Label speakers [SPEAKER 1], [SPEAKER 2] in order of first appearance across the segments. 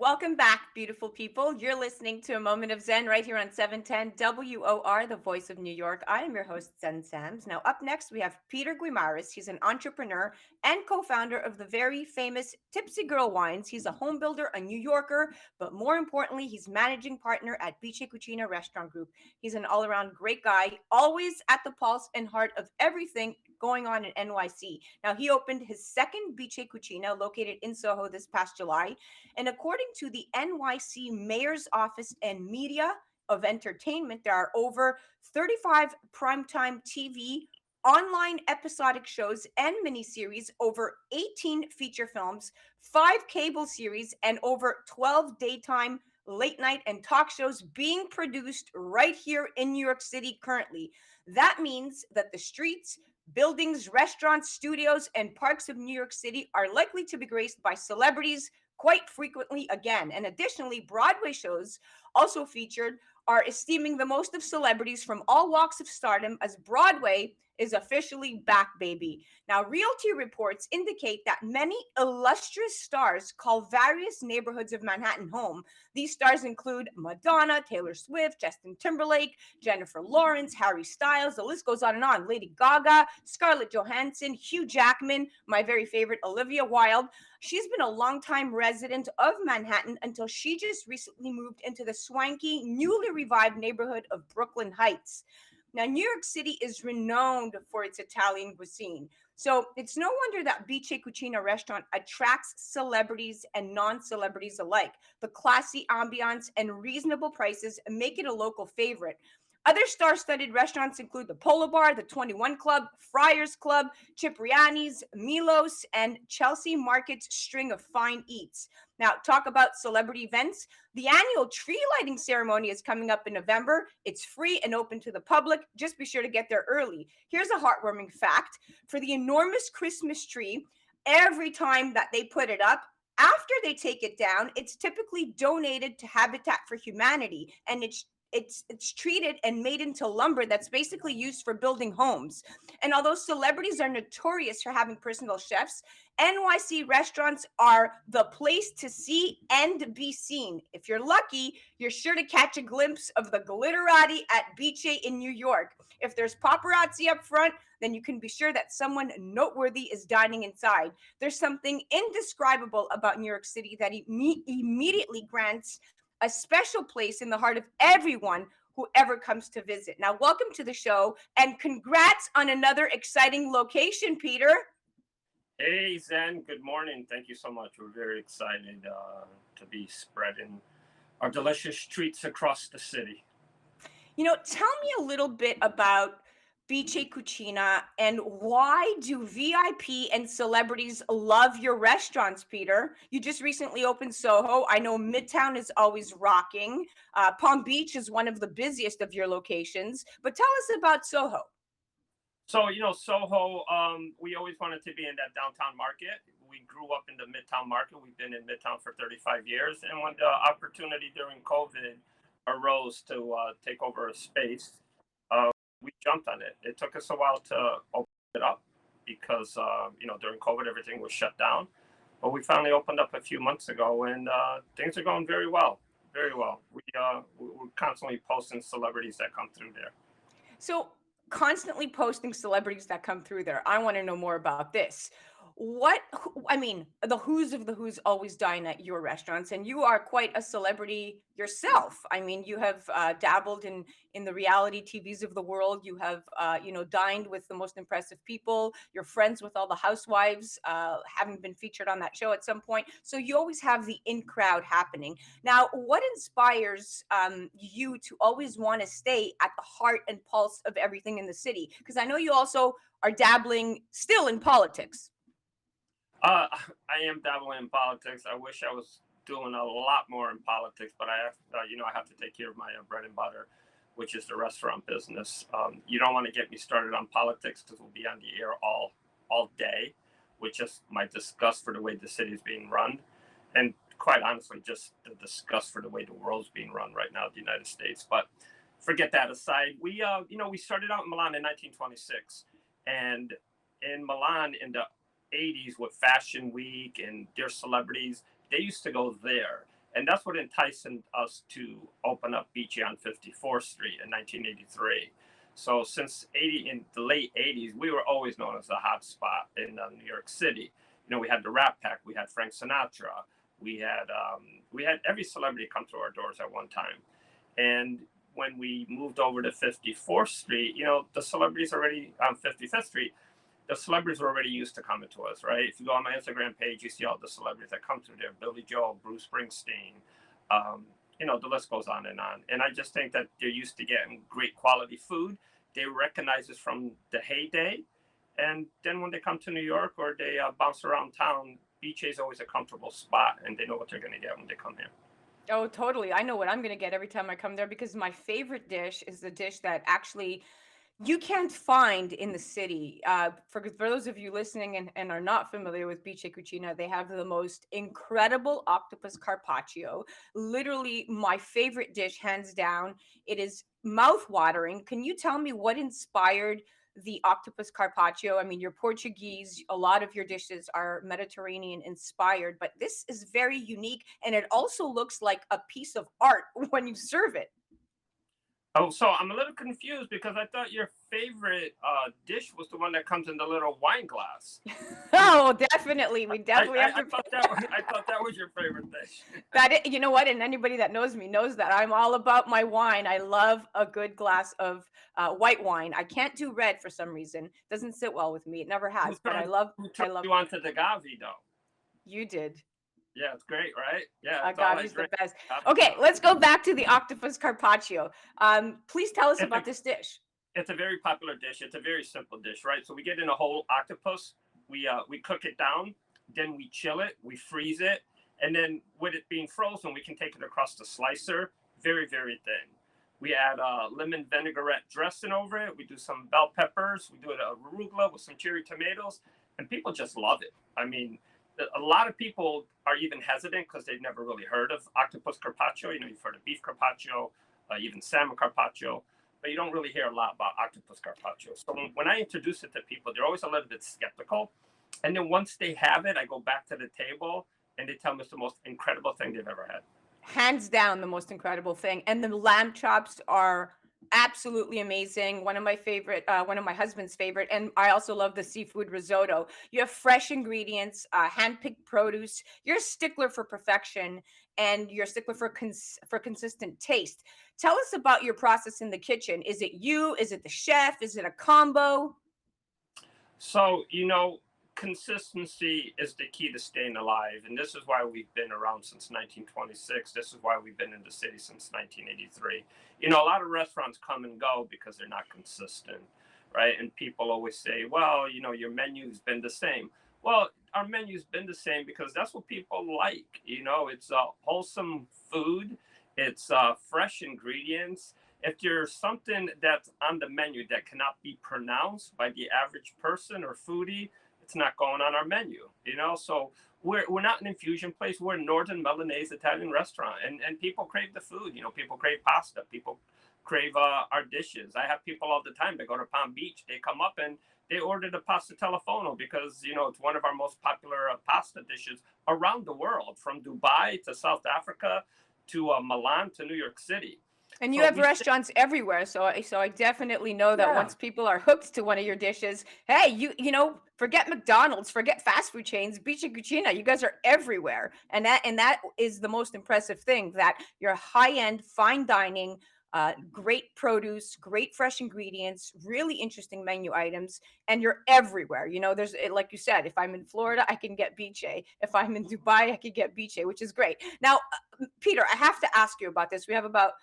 [SPEAKER 1] Welcome back, beautiful people. You're listening to A Moment of Zen right here on 710 WOR, the voice of New York. I am your host, Zen Sams. Now, up next, we have Peter Guimaraes. He's an entrepreneur and co-founder of the very famous Tipsygirlwines. He's a home builder, a New Yorker, but more importantly, he's managing partner at Bice Cucina Restaurant Group. He's an all-around great guy, always at the pulse and heart of everything going on in NYC. Now, he opened his second Bice Cucina located in Soho this past July. And according to the NYC Mayor's Office and Media of Entertainment, there are over 35 primetime TV, online episodic shows and miniseries, over 18 feature films, 5 cable series, and over 12 daytime, late night, and talk shows being produced right here in New York City currently. That means that the streets, buildings, restaurants, studios, and parks of New York City are likely to be graced by celebrities quite frequently again. And additionally, Broadway shows also featured are esteeming the most of celebrities from all walks of stardom as Broadway is officially back, baby. Now, Realty reports indicate that many illustrious stars call various neighborhoods of Manhattan home. These stars include Madonna, Taylor Swift, Justin Timberlake, Jennifer Lawrence, Harry Styles, the list goes on and on. Lady Gaga, Scarlett Johansson, Hugh Jackman, my very favorite, Olivia Wilde. She's been a longtime resident of Manhattan until she just recently moved into the swanky, newly revived neighborhood of Brooklyn Heights. Now, New York City is renowned for its Italian cuisine. So it's no wonder that Bice Cucina restaurant attracts celebrities and non-celebrities alike. The classy ambiance and reasonable prices make it a local favorite. Other star-studded restaurants include the Polo Bar, the 21 Club, Friars Club, Cipriani's, Milos, and Chelsea Market's string of fine eats. Now, talk about celebrity events. The annual tree lighting ceremony is coming up in November. It's free and open to the public. Just be sure to get there early. Here's a heartwarming fact. For the enormous Christmas tree, every time that they put it up, after they take it down, it's typically donated to Habitat for Humanity, and it's treated and made into lumber that's basically used for building homes. And although celebrities are notorious for having personal chefs, NYC restaurants are the place to see and be seen. If you're lucky, you're sure to catch a glimpse of the glitterati at Bice in New York. If there's paparazzi up front, then you can be sure that someone noteworthy is dining inside. There's something indescribable about New York City that immediately grants a special place in the heart of everyone who ever comes to visit. Now, welcome to the show and congrats on another exciting location, Peter.
[SPEAKER 2] Hey, Zen. Good morning. Thank you so much. We're very excited to be spreading our delicious treats across the city.
[SPEAKER 1] Tell me a little bit about Bice Cucina and why do VIP and celebrities love your restaurants, Peter? You just recently opened Soho. I know Midtown is always rocking. Palm Beach is one of the busiest of your locations. But tell us about Soho.
[SPEAKER 2] So, Soho, we always wanted to be in that downtown market. We grew up in the Midtown market. We've been in Midtown for 35 years. And when the opportunity during COVID arose to take over a space, we jumped on it. It took us a while to open it up because, during COVID, everything was shut down. But we finally opened up a few months ago, and things are going very well, very well. We're constantly posting celebrities that come through there.
[SPEAKER 1] So, constantly posting celebrities that come through there. I want to know more about this. The who's of the who's always dine at your restaurants, and you are quite a celebrity yourself. I mean, you have dabbled in the reality TVs of the world. You have dined with the most impressive people. You're friends with all the housewives, having been featured on that show at some point. So you always have the in crowd happening. Now, what inspires you to always want to stay at the heart and pulse of everything in the city? Because I know you also are dabbling still in politics.
[SPEAKER 2] I am dabbling in politics. I wish I was doing a lot more in politics, but I have to take care of my bread and butter, which is the restaurant business. You don't want to get me started on politics because we'll be on the air all day, with just my disgust for the way the city is being run, and quite honestly, just the disgust for the way the world's being run right now, the United States. But forget that aside. We started out in Milan in 1926, and in Milan in the 80s with Fashion Week and their celebrities, they used to go there. And that's what enticed us to open up Bice on 54th Street in 1983. So since in the late 80s, we were always known as a hot spot in New York City. We had the Rat Pack, we had Frank Sinatra, we had every celebrity come through our doors at one time. And when we moved over to 54th Street, the celebrities already on 55th Street, the celebrities were already used to coming to us, right? If you go on my Instagram page, you see all the celebrities that come through there: Billy Joel, Bruce Springsteen, the list goes on. And I just think that they're used to getting great quality food. They recognize us from the heyday. And then when they come to New York or they bounce around town, Bice is always a comfortable spot, and they know what they're going to get when they come here.
[SPEAKER 1] Oh, totally. I know what I'm going to get every time I come there, because my favorite dish is the dish that actually you can't find in the city. For those of you listening and are not familiar with Bice Cucina, they have the most incredible octopus carpaccio. Literally my favorite dish, hands down. It is mouth-watering. Can you tell me what inspired the octopus carpaccio? I mean, you're Portuguese. A lot of your dishes are Mediterranean inspired, but this is very unique, and it also looks like a piece of art when you serve it.
[SPEAKER 2] Oh, so I'm a little confused because I thought your favorite dish was the one that comes in the little wine glass.
[SPEAKER 1] Oh, definitely. We definitely have to.
[SPEAKER 2] I thought that was your favorite dish.
[SPEAKER 1] You know what? And anybody that knows me knows that I'm all about my wine. I love a good glass of white wine. I can't do red for some reason. Doesn't sit well with me. It never has. But I love.
[SPEAKER 2] You wanted the agave though.
[SPEAKER 1] You did.
[SPEAKER 2] Yeah, it's great, right? Yeah,
[SPEAKER 1] agave's the best. Okay, let's go back to the octopus carpaccio. Please tell us about this dish.
[SPEAKER 2] It's a very popular dish. It's a very simple dish, right? So we get in a whole octopus, we cook it down, then we chill it, we freeze it, and then with it being frozen, we can take it across the slicer, very, very thin. We add lemon vinaigrette dressing over it. We do some bell peppers. We do it arugula with some cherry tomatoes, and people just love it. I mean, a lot of people are even hesitant because they've never really heard of octopus carpaccio. You've heard of beef carpaccio, even salmon carpaccio, but you don't really hear a lot about octopus carpaccio. So when I introduce it to people, they're always a little bit skeptical. And then once they have it, I go back to the table and they tell me it's the most incredible thing they've ever had.
[SPEAKER 1] Hands down, the most incredible thing. And the lamb chops are absolutely amazing. One of my favorite, one of my husband's favorite. And I also love the seafood risotto. You have fresh ingredients, hand-picked produce. You're a stickler for perfection, and you're a stickler for consistent taste. Tell us about your process in the kitchen. Is it you? Is it the chef? Is it a combo?
[SPEAKER 2] So, consistency is the key to staying alive. And this is why we've been around since 1926. This is why we've been in the city since 1983. A lot of restaurants come and go because they're not consistent, right? And people always say, well, your menu's been the same. Well, our menu's been the same because that's what people like. It's wholesome food. It's fresh ingredients. If there's something that's on the menu that cannot be pronounced by the average person or foodie, it's not going on our menu, So we're not an infusion place. We're a Northern Milanese Italian restaurant, and people crave the food. People crave pasta. People crave our dishes. I have people all the time that go to Palm Beach. They come up and they order the pasta telefono because it's one of our most popular pasta dishes around the world, from Dubai to South Africa to Milan to New York City.
[SPEAKER 1] And you have restaurants everywhere, so I definitely know that once people are hooked to one of your dishes, hey, forget McDonald's, forget fast food chains, Bice Cucina, you guys are everywhere, and that is the most impressive thing, that you're high-end, fine dining, great produce, great fresh ingredients, really interesting menu items, and you're everywhere. There's, like you said, if I'm in Florida, I can get Bice. If I'm in Dubai, I can get Bice, which is great. Now, Peter, I have to ask you about this. We have about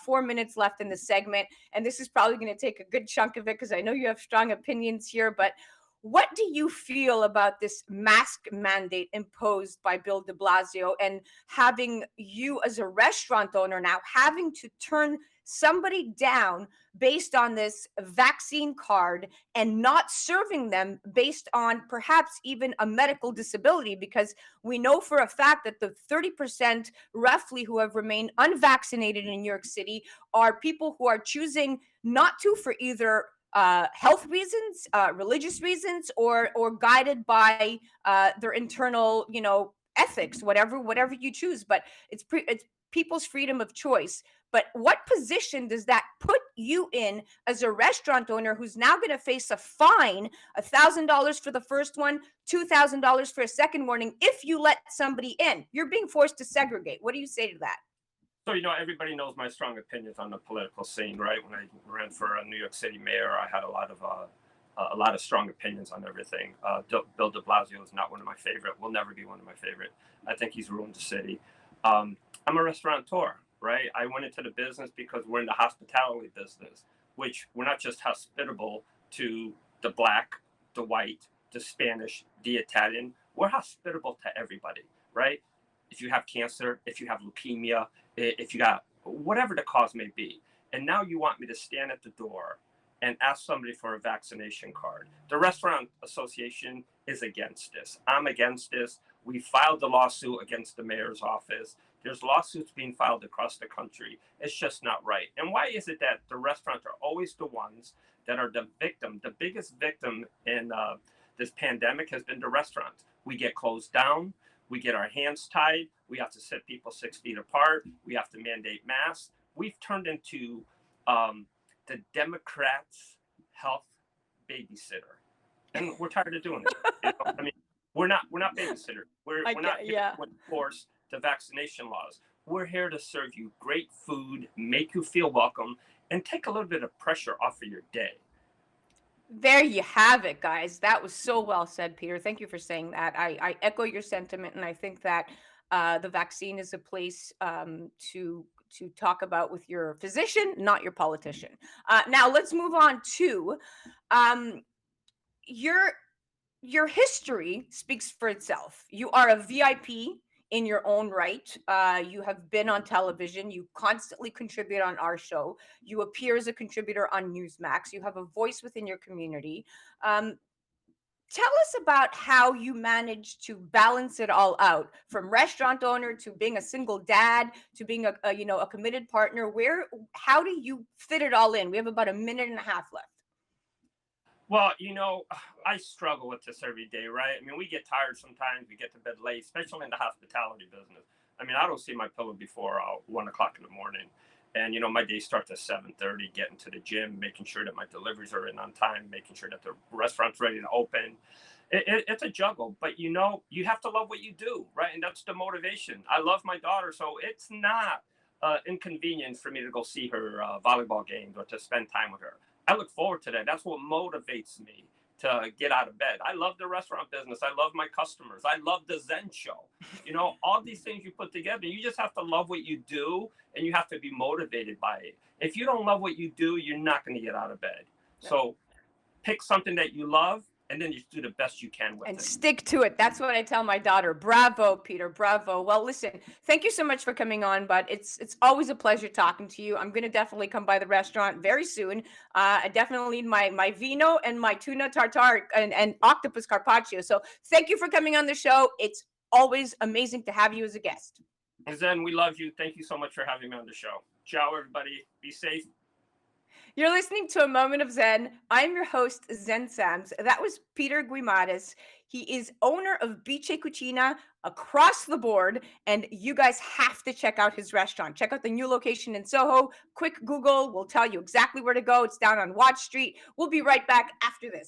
[SPEAKER 1] 4 minutes left in the segment, and this is probably going to take a good chunk of it because I know you have strong opinions here, but what do you feel about this mask mandate imposed by Bill de Blasio, and having you as a restaurant owner now having to turn somebody down based on this vaccine card and not serving them based on perhaps even a medical disability? Because we know for a fact that the 30% roughly who have remained unvaccinated in New York City are people who are choosing not to for either health reasons, religious reasons, or guided by their internal, ethics, whatever you choose, but it's people's freedom of choice. But what position does that put you in as a restaurant owner who's now going to face a fine, $1,000 for the first one, $2,000 for a second warning if you let somebody in? You're being forced to segregate. What do you say to that?
[SPEAKER 2] So, everybody knows my strong opinions on the political scene, right? When I ran for a New York City mayor, I had a lot of strong opinions on everything. Bill de Blasio is not one of my favorite, will never be one of my favorite. I think he's ruined the city. I'm a restaurateur, right? I went into the business because we're in the hospitality business, which we're not just hospitable to the black, the white, the Spanish, the Italian. We're hospitable to everybody, right? If you have cancer, if you have leukemia, if you got whatever the cause may be. And now you want me to stand at the door and ask somebody for a vaccination card. The Restaurant Association is against this. I'm against this. We filed the lawsuit against the mayor's office. There's lawsuits being filed across the country. It's just not right. And why is it that the restaurants are always the ones that are the victim? The biggest victim in this pandemic has been the restaurants. We get closed down. We get our hands tied. We have to sit people 6 feet apart. We have to mandate masks. We've turned into the Democrats' health babysitter, and we're tired of doing it. I mean, we're not babysitters. We're not here to enforce the vaccination laws. We're here to serve you great food, make you feel welcome, and take a little bit of pressure off of your day.
[SPEAKER 1] There you have it, guys. That was so well said, Peter. Thank you for saying that. I echo your sentiment, and I think that the vaccine is a place to talk about with your physician, not your politician. Now let's move on to um, your your history speaks for itself. You are a VIP in your own right. You have been on television. You constantly contribute on our show. You appear as a contributor on Newsmax. You have a voice within your community. Um, Tell us about how you managed to balance it all out, from restaurant owner to being a single dad to being a committed partner. How do you fit it all in? We have about a minute and a half left.
[SPEAKER 2] Well, I struggle with this every day, right? I mean, we get tired sometimes. We get to bed late, especially in the hospitality business. I mean, I don't see my pillow before 1 o'clock in the morning. And, my day starts at 7:30, getting to the gym, making sure that my deliveries are in on time, making sure that the restaurant's ready to open. It's a juggle, but, you have to love what you do, right? And that's the motivation. I love my daughter, so it's not inconvenient for me to go see her volleyball games or to spend time with her. I look forward to that. That's what motivates me to get out of bed. I love the restaurant business. I love my customers. I love the Zen show. All these things you put together, you just have to love what you do and you have to be motivated by it. If you don't love what you do, you're not going to get out of bed. Yeah. So pick something that you love and then you do the best you can with it.
[SPEAKER 1] And stick to it. That's what I tell my daughter. Bravo, Peter. Bravo. Well, listen, thank you so much for coming on, but it's always a pleasure talking to you. I'm going to definitely come by the restaurant very soon. I definitely need my vino and my tuna tartare and octopus carpaccio. So thank you for coming on the show. It's always amazing to have you as a guest.
[SPEAKER 2] Zen, we love you. Thank you so much for having me on the show. Ciao, everybody. Be safe.
[SPEAKER 1] You're listening to A Moment of Zen. I'm your host, Zen Sams. That was Peter Guimaraes. He is owner of Bice Cucina across the board, and you guys have to check out his restaurant. Check out the new location in Soho. Quick Google will tell you exactly where to go. It's down on Watch Street. We'll be right back after this.